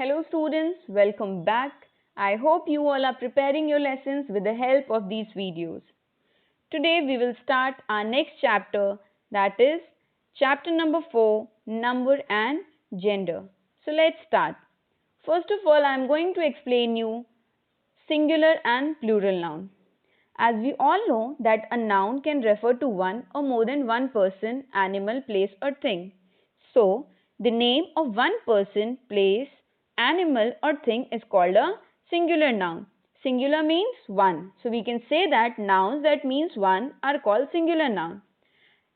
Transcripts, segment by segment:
Hello students, welcome back. I hope you all are preparing your lessons with the help of these videos. Today we will start our next chapter, that is chapter number 4, number and gender. So let's start. First of all, I am going to explain you singular and plural noun. As we all know that a noun can refer to one or more than one person, animal, place or thing. So, the name of one person, place, animal or thing is called a singular noun. Singular means one. So, we can say that nouns that means one are called singular noun.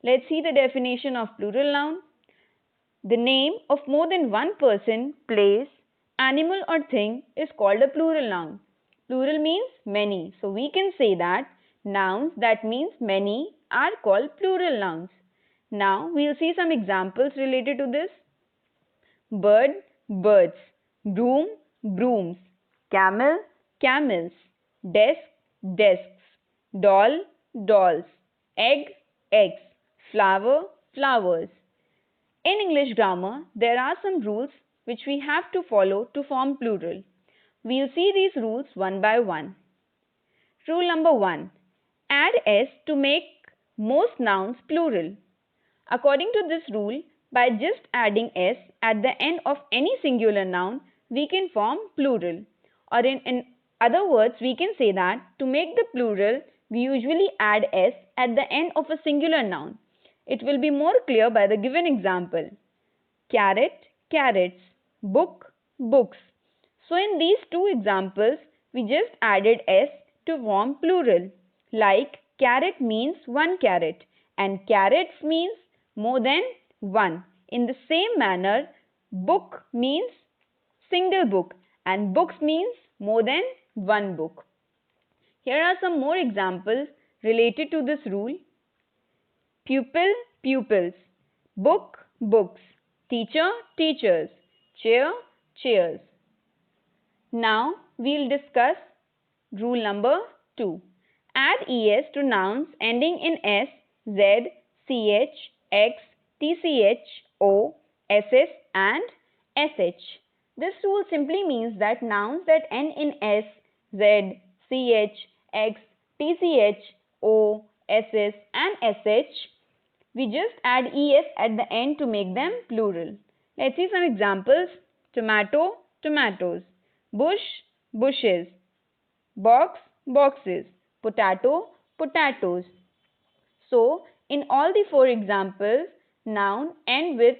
Let's see the definition of plural noun. The name of more than one person, place, animal or thing is called a plural noun. Plural means many. So we can say that nouns that means many are called plural nouns. Now we'll see some examples related to this. Bird, birds. Broom, brooms. Camel, camels. Desk, desks. Doll, dolls. Egg, eggs. Flower, flowers. In English grammar, there are some rules which we have to follow to form plural. We'll see these rules one by one. Rule number 1. Add s to make most nouns plural. According to this rule, by just adding s at the end of any singular noun, we can form plural. Or in other words, we can say that to make the plural, we usually add s at the end of a singular noun. It will be more clear by the given example. Carrot, carrots. Book, books. So in these two examples, we just added s to form plural. Like carrot means one carrot and carrots means more than one. In the same manner, book means single book and books means more than one book. Here are some more examples related to this rule. Pupil, pupils. Book, books. Teacher, teachers. Chair, chairs. Now we'll discuss rule number 2. Add es to nouns ending in s, z, ch, x, tch, o, ss and sh. This rule simply means that nouns that end in s, z, ch, x, tch, o, ss and sh, we just add es at the end to make them plural. Let's see some examples. Tomato, tomatoes. Bush, bushes. Box, boxes. Potato, potatoes. So, in all the 4 examples, noun end with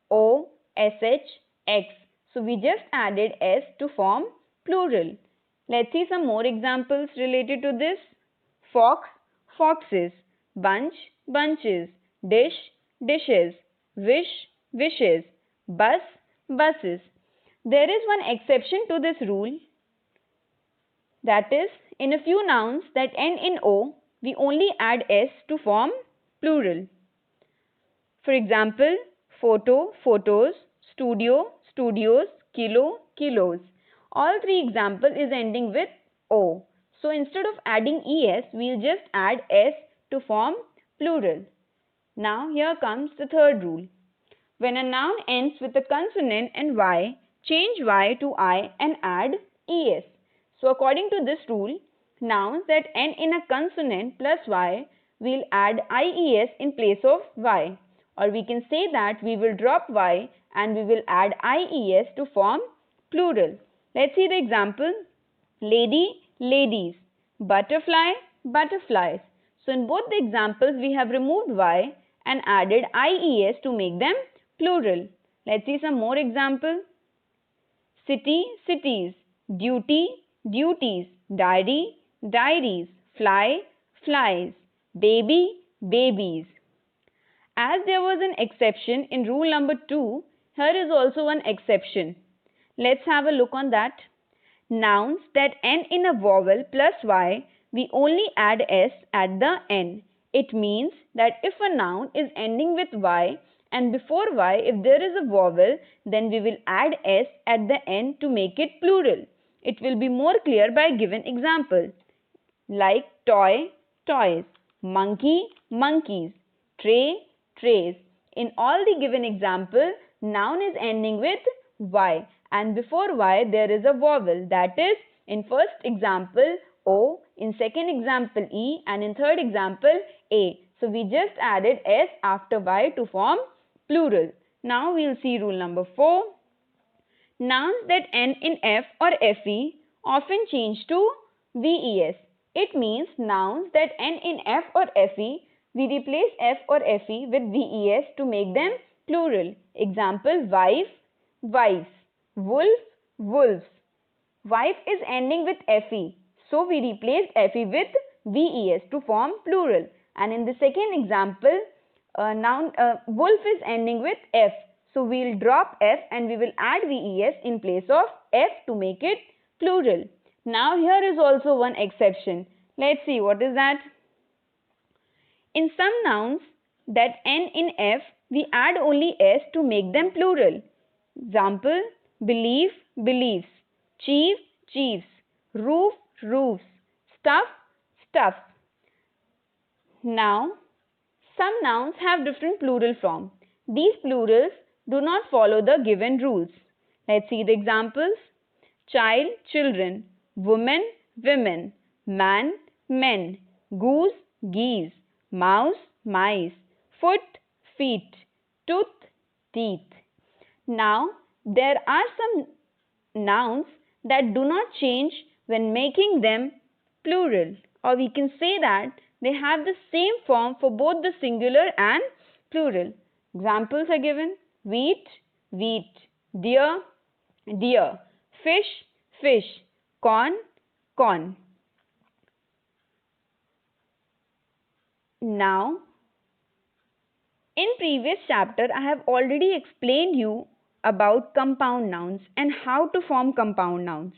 o, sh, x. So, we just added s to form plural. Let's see some more examples related to this. Fox, foxes. Bunch, bunches. Dish, dishes. Wish, wishes. Bus, buses. There is one exception to this rule. That is, in a few nouns that end in o, we only add s to form plural. For example, photo, photos. Studio, studios. Kilo, kilos. All 3 examples is ending with o. So instead of adding es, we'll just add s to form plural. Now here comes the third rule. When a noun ends with a consonant and y, change y to I and add es. So according to this rule, nouns that end in a consonant plus y will add ies in place of y. Or we can say that we will drop y and we will add ies to form plural. Let's see the example. Lady, ladies. Butterfly, butterflies. So in both the examples we have removed y and added ies to make them plural. Let's see some more examples. City, cities. Duty, duties. Diary, diaries. Fly, flies. Baby, babies. As there was an exception in rule number 2, here is also one exception. Let's have a look on that. Nouns that end in a vowel plus y, we only add s at the end. It means that if a noun is ending with y and before y if there is a vowel, then we will add s at the end to make it plural. It will be more clear by given example. Like toy, toys. Monkey, monkeys. Tray, trays. In all the given example, noun is ending with y and before Y there is a vowel, that is in first example O, in second example E, and in third example A. So we just added S after Y to form plural. Now we'll see rule number 4. Nouns that end in F or FE often change to VES. It means nouns that end in F or FE, we replace F or FE with VES to make them plural. Example, wife, wives, wolf, wolves. Wife is ending with FE, so we replaced FE with VES to form plural. And in the second example, wolf is ending with F, so we'll drop F and we will add VES in place of F to make it plural. Now here is also one exception. Let's see what is that. In some nouns that end in F, we add only S to make them plural. Example, belief, beliefs, chief, chiefs, roof, roofs, stuff, stuffs. Now, some nouns have different plural form. These plurals do not follow the given rules. Let's see the examples. Child, children, woman, women, man, men, goose, geese, mouse, mice, foot, feet, tooth, teeth. Now, there are some nouns that do not change when making them plural, or we can say that they have the same form for both the singular and plural. Examples are given: wheat, wheat, deer, deer, fish, fish, corn, corn. Now, in previous chapter, I have already explained you about compound nouns and how to form compound nouns.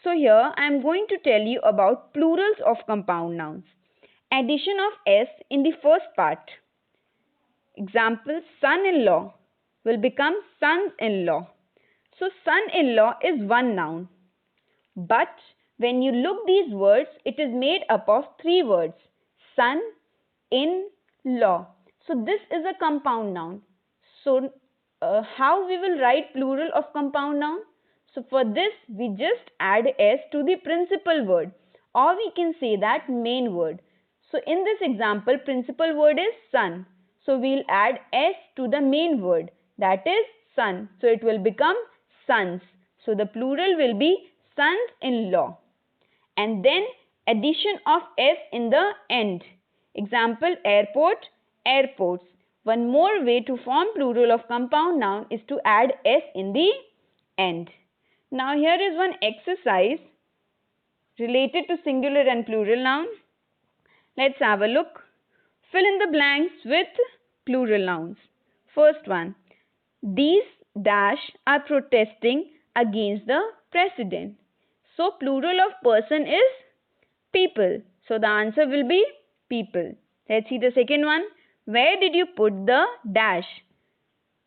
So here I am going to tell you about plurals of compound nouns. Addition of S in the first part. Example, son-in-law will become sons-in-law. So son-in-law is one noun. But when you look these words, it is made up of three words. Son, in, law. So this is a compound noun. So how we will write plural of compound noun? So for this we just add S to the principal word, or we can say that main word. So in this example, principal word is son. So we'll add S to the main word, that is son. So it will become sons. So the plural will be sons-in-law. And then addition of S in the end. Example, airport, airports. One more way to form plural of compound noun is to add S in the end. Now here is one exercise related to singular and plural noun. Let's have a look. Fill in the blanks with plural nouns. First one, these dash are protesting against the president. So plural of person is people. So the answer will be people. Let's see the second one. Where did you put the dash?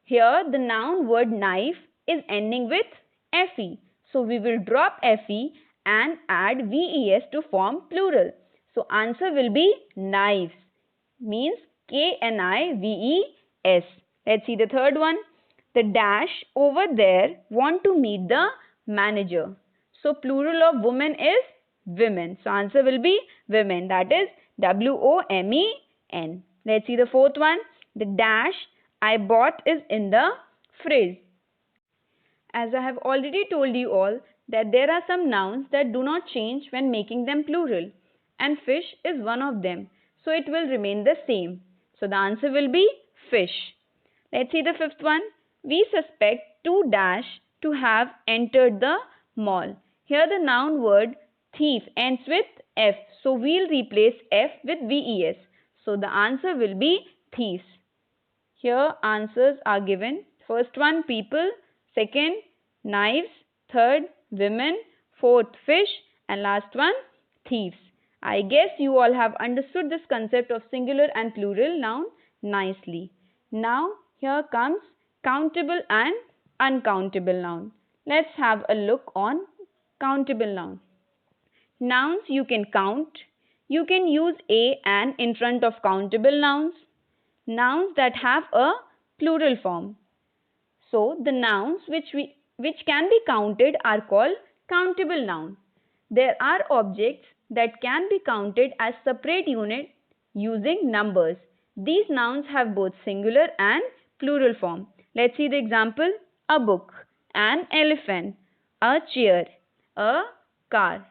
Here the noun word knife is ending with FE. So we will drop FE and add VES to form plural. So answer will be knives. Means KNIVES. Let's see the third one. The dash over there want to meet the manager. So plural of woman is women. So answer will be women. That is WOMEN. Let's see the fourth one. The dash I bought is in the fridge. As I have already told you all that there are some nouns that do not change when making them plural, and fish is one of them. So it will remain the same. So the answer will be fish. Let's see the fifth one. We suspect two dash to have entered the mall. Here the noun word thief ends with F. So we'll replace F with VES. So the answer will be thieves. Here answers are given. First one, people. Second, knives. Third, women. Fourth, fish. And last one, thieves. I guess you all have understood this concept of singular and plural noun nicely. Now here comes countable and uncountable noun. Let's have a look on countable noun. Nouns you can count. You can use a and in front of countable nouns. Nouns that have a plural form. So the nouns which which can be counted are called countable noun. There are objects that can be counted as separate unit using numbers. These nouns have both singular and plural form. Let's see the example. A book, an elephant, a chair, a car.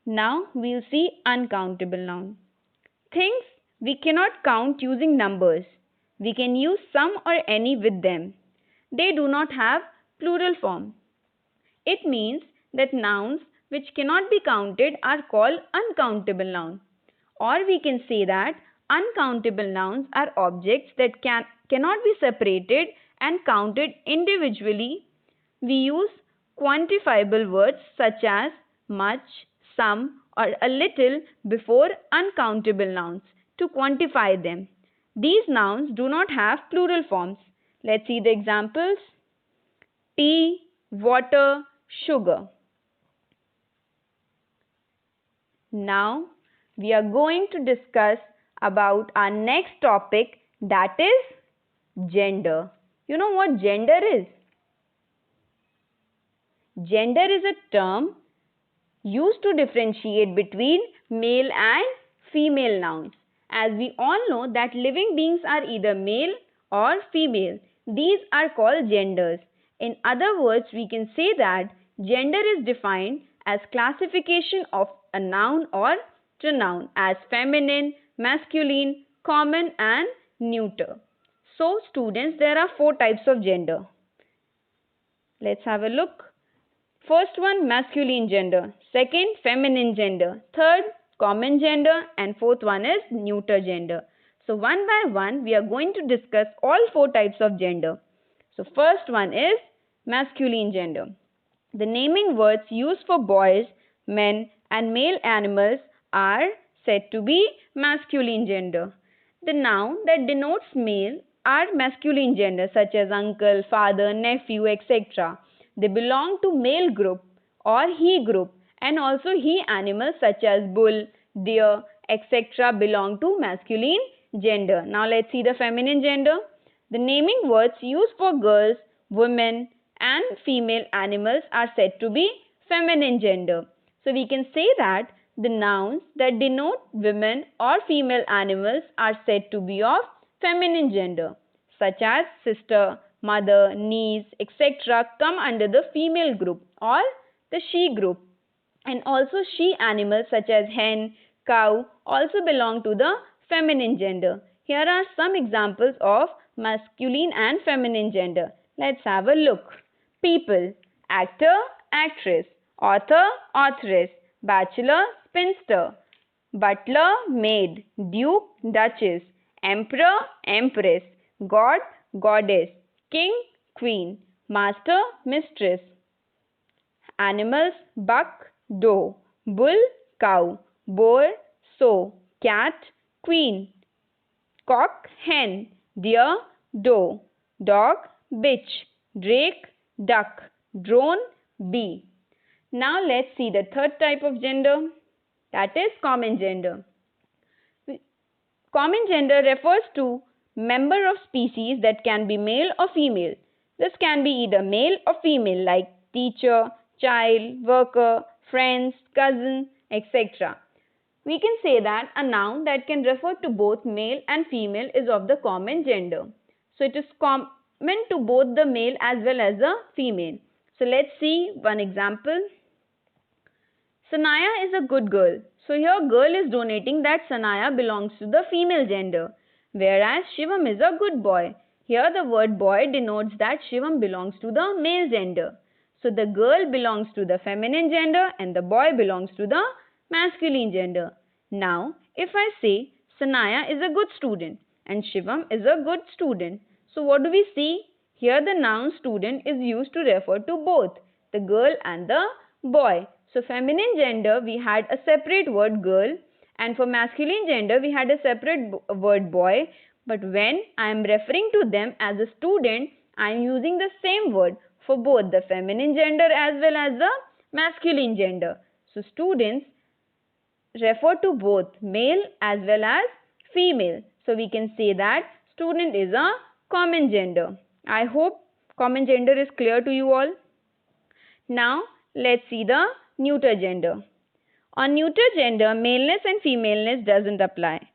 Now we'll see uncountable noun. Things we cannot count using numbers. We can use some or any with them. They do not have plural form. It means that nouns which cannot be counted are called uncountable noun. Or we can say that uncountable nouns are objects that cannot be separated and counted individually. We use quantifiable words such as much, some, or a little before uncountable nouns to quantify them. These nouns do not have plural forms. Let's see the examples. Tea, water, sugar. Now we are going to discuss about our next topic, that is gender. You know what gender is? Gender is a term used to differentiate between male and female nouns. As we all know that living beings are either male or female. These are called genders. In other words, we can say that gender is defined as classification of a noun or pronoun as feminine, masculine, common and neuter. So students, there are 4 types of gender. Let's have a look. First one, masculine gender. Second, feminine gender. Third, common gender. And fourth one is neuter gender. So one by one, we are going to discuss all 4 types of gender. So first one is masculine gender. The naming words used for boys, men and male animals are said to be masculine gender. The noun that denotes male are masculine gender such as uncle, father, nephew, etc. They belong to male group or he group, and also he animals such as bull, deer, etc. belong to masculine gender. Now let's see the feminine gender. The naming words used for girls, women and female animals are said to be feminine gender. So we can say that the nouns that denote women or female animals are said to be of feminine gender, such as sister, mother, niece, etc. come under the female group or the she group. And also she animals such as hen, cow also belong to the feminine gender. Here are some examples of masculine and feminine gender. Let's have a look. People, actor, actress, author, authoress, bachelor, spinster, butler, maid, duke, duchess, emperor, empress, god, goddess, king, queen, master, mistress. Animals, buck, doe, bull, cow, boar, sow, cat, queen, cock, hen, deer, doe, dog, bitch, drake, duck, drone, bee. Now let's see the third type of gender, that is common gender. Common gender refers to member of species that can be male or female. This can be either male or female like teacher, child, worker, friends, cousin, etc. We can say that a noun that can refer to both male and female is of the common gender. So it is common to both the male as well as the female. So let's see one example. Sanaya is a good girl. So here girl is donating that Sanaya belongs to the female gender. Whereas Shivam is a good boy. Here the word boy denotes that Shivam belongs to the male gender. So the girl belongs to the feminine gender and the boy belongs to the masculine gender. Now if I say Sanaya is a good student and Shivam is a good student. So what do we see? Here the noun student is used to refer to both the girl and the boy. So feminine gender we had a separate word girl, and for masculine gender we had a separate word boy. But when I am referring to them as a student, I am using the same word for both the feminine gender as well as the masculine gender. So students refer to both male as well as female. So we can say that student is a common gender. I hope common gender is clear to you all. Now let's see the neuter gender. On neuter gender, maleness and femaleness doesn't apply.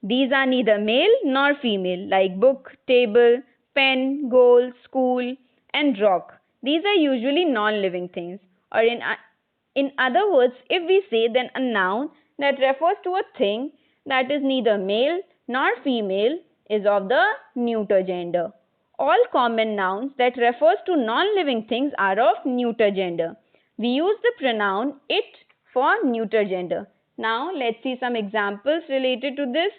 These are neither male nor female, like book, table, pen, goal, school, and rock. These are usually non-living things. Or in other words, if we say then a noun that refers to a thing that is neither male nor female is of the neuter gender. All common nouns that refers to non-living things are of neuter gender. We use the pronoun it for neuter gender. Now let's see some examples related to this.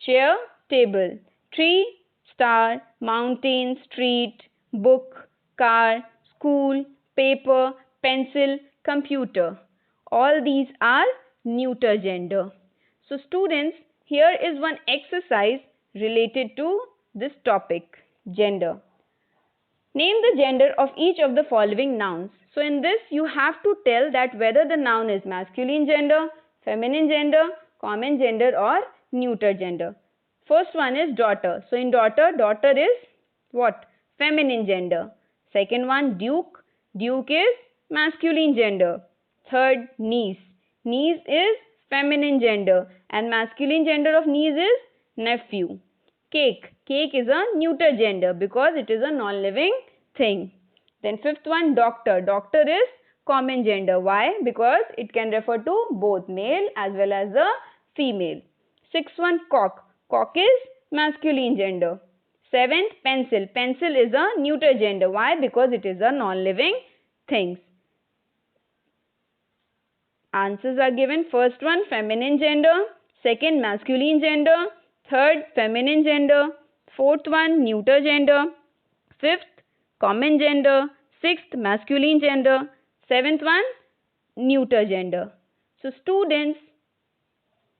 Chair, table, tree, star, mountain, street, book, car, school, paper, pencil, computer. All these are neuter gender. So students, here is one exercise related to this topic, gender. Name the gender of each of the following nouns. So in this you have to tell that whether the noun is masculine gender, feminine gender, common gender or neuter gender. First one is daughter. So in daughter, daughter is what? Feminine gender. Second one, duke. Duke is masculine gender. Third, niece. Niece is feminine gender and masculine gender of niece is nephew. Cake. Cake is a neuter gender because it is a non-living thing. Then fifth one, doctor. Doctor is common gender. Why? Because it can refer to both male as well as the female. Sixth one, cock. Cock is masculine gender. Seventh, pencil. Pencil is a neuter gender. Why? Because it is a non-living thing. Answers are given. First one, feminine gender. Second, masculine gender. Third, feminine gender. Fourth one, neuter gender. Fifth, common gender. Sixth, masculine gender. Seventh one, neuter gender. So students,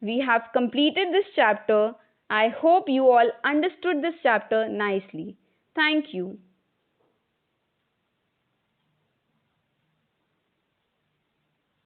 we have completed this chapter. I hope you all understood this chapter nicely. Thank you.